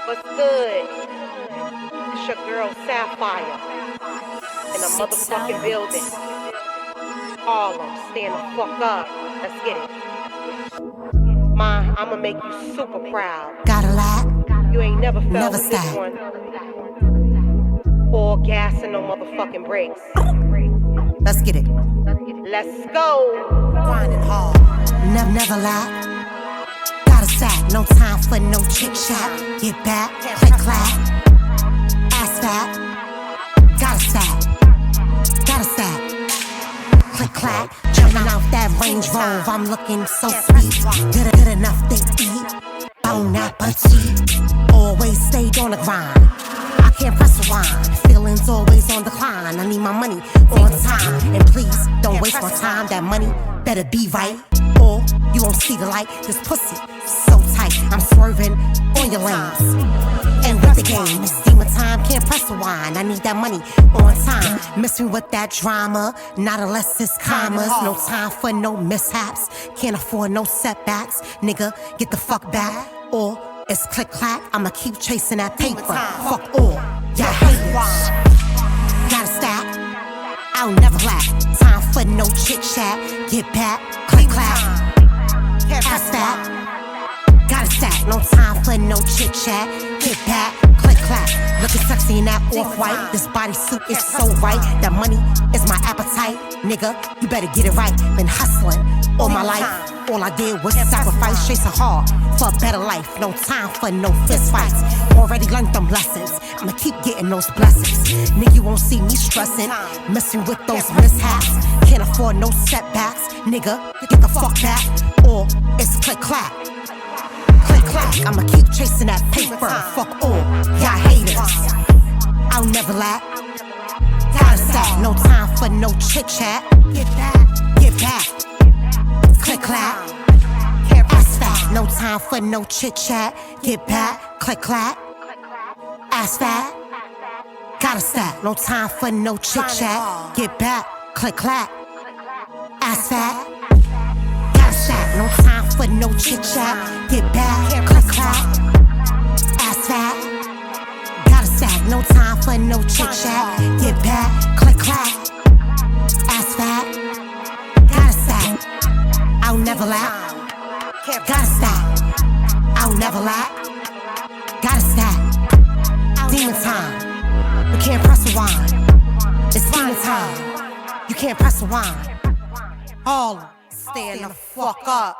What's good? It's your girl Sapph'iree in a motherfucking building. Harlem, stand the fuck up. Let's get it. Ma, I'ma make you super proud. Got a lot, You ain't never felt never with this stop. one. All gas and no motherfucking brakes. Let's get it. Let's go. Grinding hard, never lie. Got a sack, no time for no chit chat. Get back, click clack, ass fat. Got a sack, click clack. Jumping out that Range Rover, I'm looking so sweet. Good enough they eat. Bon appetit. Always stayed on the grind. I can't press rewind. Feelings always on decline. I need my money on time. And please don't waste my time. That money better be right, or you won't see the light. This pussy so tight. I'm swerving on your lanes. And with the game, it's demon time. Can't press rewind. I need that money on time. Miss me with that drama, not unless it's commas. No time for no mishaps. Can't afford no setbacks. Nigga, get the fuck back, or it's click clack. I'ma keep chasing that paper. Fuck all y'all haters. Gotta stack, I'll never lack. Time for no chit chat. Get back, click clack. Ass fat. Gotta stack, no time for no chit chat. Get back, click clack. Looking sexy in that off-white. This bodysuit is so right. That money is my appetite. Nigga, you better get it right. Been hustling all my life. All I did was sacrifice, chasing hard for a better life. No time for no fist fights. Already learned them lessons. I'ma keep getting those blessings. Nigga, you won't see me stressing, messing with those mishaps. Can't afford no setbacks. Nigga, get the fuck back, or it's click clack. Click clack. I'ma keep chasing that paper. Fuck all y'all haters. I'll never lack. Gotta sack. No time for no chit chat. Get back, get back. Click clack, ass fat. No time for no chit chat. Get back, click clack, ass fat. Gotta stack. No time for no chit chat. Get back, click clack, ass fat. Gotta stack. No time for no chit chat. Get back, click clack, ass fat. Gotta stack. No time for no chit chat. Get back, click clack, ass fat. Gotta stack. I'll never lack. Gotta stack. I'll never lack. Gotta stack. Demon time. You can't press rewind. It's demon time. You can't press rewind. All stand the fuck up.